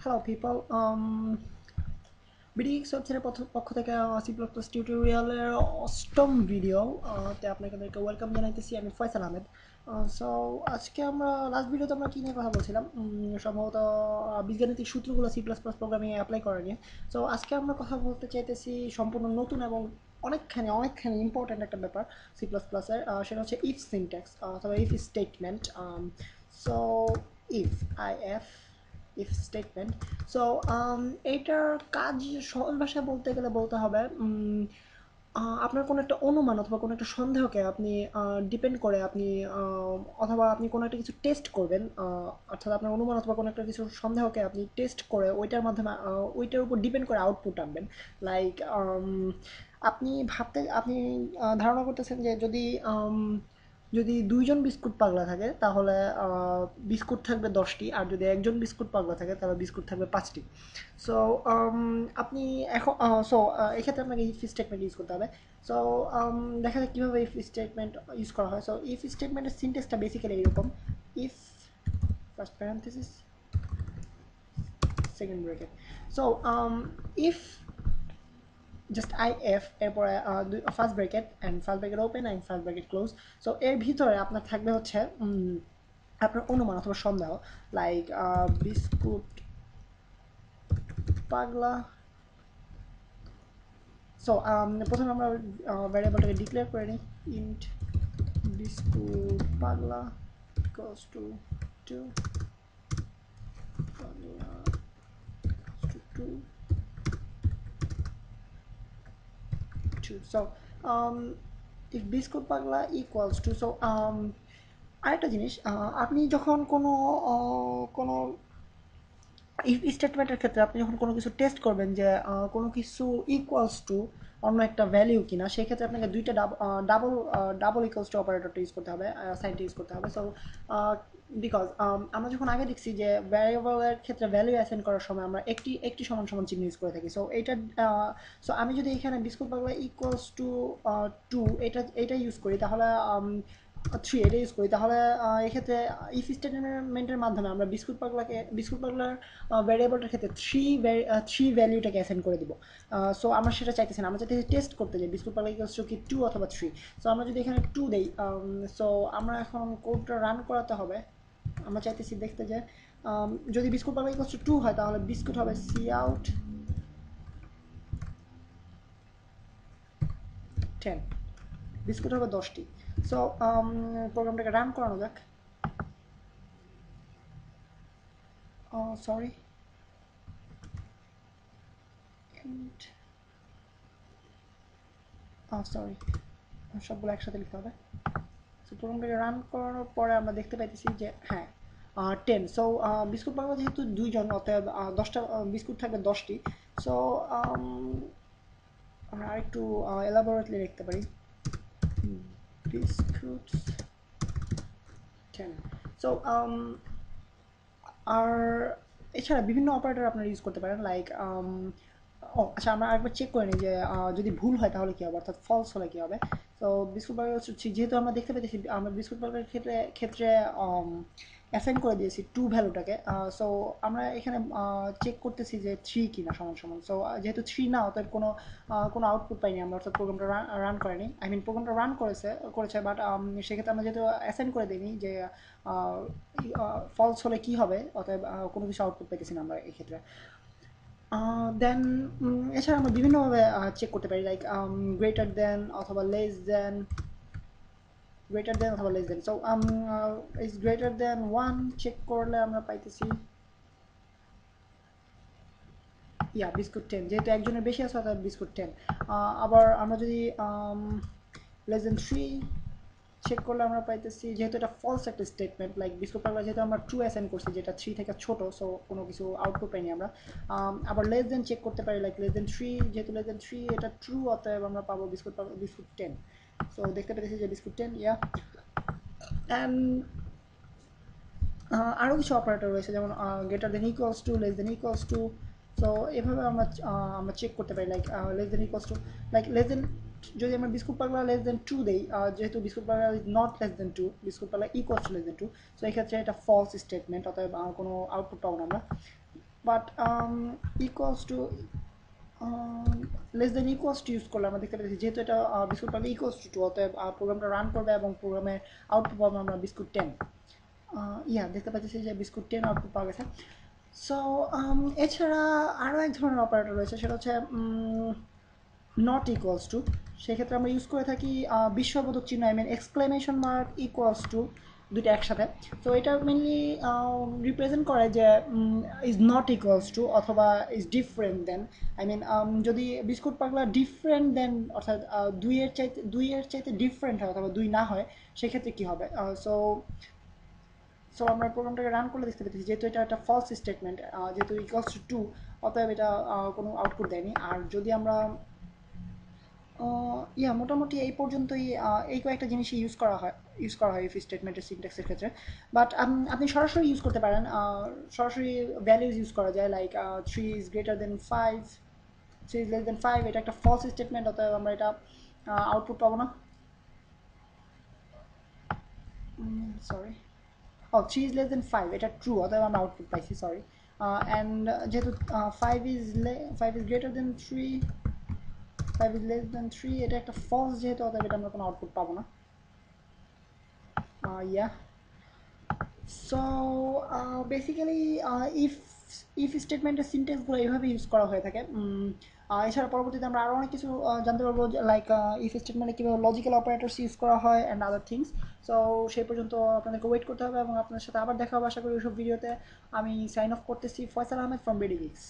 Hello people. BDX ওয়েবসাইটের পক্ষ থেকে সি প্লাস প্লাস টিউটোরিয়ালের অষ্টম ভিডিও তে আপনাদেরকে ওয়েলকাম জানাইতেছি। আমি ফয়সাল আহমেদ। সো আজকে আমরা লাস্ট ভিডিওতে আমরা কী নিয়ে কথা বলছিলাম, সম্ভবত বীজগাণিতিক সূত্রগুলো সি প্লাস প্লাস প্রোগ্রামে অ্যাপ্লাই করা নিয়ে। সো আজকে আমরা কথা বলতে চাইতেছি সম্পূর্ণ নতুন এবং অনেকখানি ইম্পর্ট্যান্ট একটা ব্যাপার সি প্লাস প্লাসের, সেটা হচ্ছে ইফ সিনট্যাক্স অথবা if statement. So if if if statement. So এইটার কাজ সহজ ভাষায় বলতে গেলে বলতে হবে, আপনার কোনো একটা অনুমান অথবা কোনো একটা সন্দেহকে আপনি ডিপেন্ড করে আপনি অথবা আপনি কোনো একটা কিছু টেস্ট করবেন, অর্থাৎ আপনার অনুমান অথবা কোনো একটা কিছু সন্দেহকে আপনি টেস্ট করে ওইটার মাধ্যমে ওইটার উপর ডিপেন্ড করে আউটপুট আনবেন। লাইক আপনি ধারণা করতেছেন যে যদি দুইজন বিস্কুট পাগলা থাকে তাহলে বিস্কুট থাকবে 10টি, আর যদি একজন বিস্কুট পাগলা থাকে তাহলে বিস্কুট থাকবে 5টি। সো আপনি এখন সো এক্ষেত্রে আপনাকে ইফ স্টেটমেন্ট ইউজ করতে হবে। সো দেখা যাক কীভাবে ইফ স্টেটমেন্ট ইউজ করা হয়। সো ইফ স্টেটমেন্টের সিনটেক্সটা বেসিক্যালি এরকম: if first parenthesis second bracket. So if just IF, এরপরে first bracket and first bracket open and first bracket close. So এর ভিতরে আপনার থাকবে হচ্ছে আপনার অনুমান অথবা সন্দেহ। লাইক বিস্কুট পাগলা। সো প্রথমে আমরা ভ্যারিয়েবলটাকে ডিক্লেয়ার করে নিই। ইন্ট বিস্কুট পাগলা ইকুয়ালস টু 2, পাগলা টু 2। সো ইফ বিস্কুট পাগলা ইকুয়ালস টু, সো আরেকটা জিনিস, আপনি যখন কোনো ইফ স্টেটমেন্টের ক্ষেত্রে আপনি যখন কোনো কিছু টেস্ট করবেন যে কোনো কিছু ইকুয়ালস টু অন্য একটা ভ্যালিউ কিনা, সেক্ষেত্রে আপনাকে দুইটা ডাবল ডাবল ইকুয়ালস টু অপারেটরটা ইউজ করতে হবে, সাইনটা ইউজ করতে হবে। সো বিকজ আমরা যখন আগে দেখছি যে ভ্যারিয়েবলের ক্ষেত্রে ভ্যালু অ্যাসাইন করার সময় আমরা একটি একটি সমান সমান চিহ্ন ইউজ করে থাকি। সো এইটা সো আমি যদি এখানে বিস্কুট পাগলা ইকুয়ালস টু 2 এটা ইউজ করি, তাহলে 3 এটা ইউজ করি, তাহলে এক্ষেত্রে ইফ স্টেটমেন্টের মাধ্যমে আমরা বিস্কুট পাগলার ভ্যারিয়েবলটার ক্ষেত্রে থ্রি ভ্যালিউটাকে অ্যাসাইন করে দিব। সো আমরা সেটা চাইতেছি না, আমরা চাইতেছি টেস্ট করতে যাই বিস্কুট পাগলা ইকুয়ালস টু কি 2 অথবা 3। সো আমরা যদি এখানে 2 দেই, সো আমরা এখন কোডটা রান করাতে হবে। আমরা চাইতেছি দেখতে যে যদি বিস্কুট পাগলা ইকুয়ালস টু 2 হয় তাহলে বিস্কুট হবে সি আউট 10, বিস্কুট হবে 10টি। সো প্রোগ্রামটাকে রান করানো যাক। সরি, সরি, সবগুলো একসাথে লিখতে হবে। সো প্রোগ্রামটাকে রান করানোর পরে আমরা দেখতে পাইতেছি যে হ্যাঁ 10। সো বিস্কুট পাগলা যেহেতু দুইজন, অতএব 10টা বিস্কুট থাকবে 10টি। সো আমরা আরেকটু এলাবোরেটলি লিখতে পারি, বিস্কুট 10। সো আর এছাড়া বিভিন্ন অপারেটর আপনারা ইউজ করতে পারেন। লাইক ও আচ্ছা, আমরা একবার চেক করে নিই যে যদি ভুল হয় তাহলে কী হবে, অর্থাৎ ফলস হলে কী হবে। তো বিস্কুট বার্গার হচ্ছে, যেহেতু আমরা দেখতে পেতেছি আমরা বিস্কুট বার্গারের ক্ষেত্রে অ্যাসাইন করে দিয়েছি 2 ভ্যালুটাকে। সো আমরা এখানে চেক করতেছি যে 3 কিনা সমান সমান। সো যেহেতু 3 না, অতএব কোনো আউটপুট পাইনি আমরা, অর্থাৎ প্রোগ্রামটা রান করেনি। আই মিন প্রোগ্রামটা রান করেছে, বাট সেক্ষেত্রে আমরা যেহেতু অ্যাসাইন করে দিইনি যে ফলস হলে কী হবে, অতএব কোনো কিছু আউটপুট পাইতেছি না আমরা এক্ষেত্রে। দেন এছাড়া আমরা বিভিন্নভাবে চেক করতে পারি, লাইক গ্রেটার দেন অথবা less than, so is greater than 1 check করলে আমরা পাইতেছি বিস্কুট 10, যেহেতু একজনের বেশি আছে অর্থাৎ বিস্কুট 10। আবার আমরা যদি লেস দেন 3 চেক করলে আমরা পাইতেছি, যেহেতু এটা ফলস একটা স্টেটমেন্ট, লাইক বিস্কুট পাগলা যেহেতু আমরা ট্রু অ্যাসাইন করছি যেটা 3 থেকে ছোটো, সো কোনো কিছু আউটপুট পাইনি আমরা। আবার লেস দেন চেক করতে পারি, লাইক লেস দেন 3, যেহেতু লেস দেন 3 এটা ট্রু, অতএব আমরা পাবো বিস্কুট 10। সো দেখতে পেতেছি যে বিস্কুট 10 অ্যান্ড আরও কিছু অপারেটর রয়েছে, যেমন greater than equals to, less then equals to. So এভাবে আমরা চেক করতে পারি, like less than equals to, like less than, যদি আমরা বিস্কুট পাগলা লেস দেন 2 দেই, যেহেতু বিস্কুট পাগলা is not less than 2, biscuit পাগলা equals to less than 2, so এক্ষেত্রে এটা ফলস স্টেটমেন্ট, অতএব কোনো আউটপুট পাবো না আমরা। But equals to less then equals to use করলে আমরা দেখতে পাচ্ছি যেহেতু এটা বিস্কুট পাবে ইকুয়ালস টু 2, অতএব প্রোগ্রামটা রান করবে এবং প্রোগ্রামের আউটপুট পাবো আমরা বিস্কুট 10। ইয়া দেখতে পাচ্ছি যে বিস্কুট 10 আউটপুট পাওয়া গেছে। সো এছাড়া আরও এক ধরনের অপারেটর রয়েছে, সেটা হচ্ছে নট ইকুয়ালস টু। সেক্ষেত্রে আমরা ইউজ করে থাকি বিস্ময়বোধক চিহ্ন, I mean exclamation mark equals to, দুটো একসাথে। তো এটা মেনলি রিপ্রেজেন্ট করে যে ইজ নট ইকুয়ালস টু অথবা is different than, I mean যদি বিস্কুট পাগলা ডিফারেন্ট দেন অর্থাৎ দুইয়ের চাইতে ডিফারেন্ট হয় অথবা দুই না হয়, সেক্ষেত্রে কী হবে। সো সো আমরা প্রোগ্রামটাকে রান করলে দেখতে পেতেছি যেহেতু এটা একটা ফলস স্টেটমেন্ট, যেহেতু ইকুয়ালস টু 2, অতএব এটা কোনো আউটপুট দেয়নি। আর যদি আমরা ইয়া মোটামুটি এই পর্যন্তই, এই কয়েকটা জিনিসই ইউজ করা হয় ইফ স্টেটমেন্টের সিনট্যাক্সের ক্ষেত্রে। বাট আপনি সরাসরি ইউজ করতে পারেন, সরাসরি ভ্যালিউজ ইউজ করা যায়, like 3 is greater than 5, 3 is less than 5, এটা একটা ফলস স্টেটমেন্ট, অতএব আমরা এটা আউটপুট পাবো না। সরি, ও 3 is less than 5 এটা ট্রু, অতএব আমরা আউটপুট পাইছি, সরি। অ্যান্ড যেহেতু 5 is greater than 3, 5 is less than 3, এটা একটা ফলস যেহেতু, অতএব এটা আমরা কোনো আউটপুট পাবো না। ইয়া সো বেসিক্যালি ইফ স্টেটমেন্টের সিনটেক্সগুলো এইভাবে ইউজ করা হয়ে থাকে। এছাড়া পরবর্তীতে আমরা আরও অনেক কিছু জানতে পারবো, লাইক ইফ স্টেটমেন্টে কীভাবে লজিক্যাল অপারেটর্স ইউজ করা হয় অ্যান্ড আদার থিংস। সো সেই পর্যন্ত আপনাদেরকে ওয়েট করতে হবে এবং আপনাদের সাথে আবার দেখা হবে আশা করি ওইসব ভিডিওতে। আমি সাইন অফ করতেছি, Faisal Ahmed from BD gigs.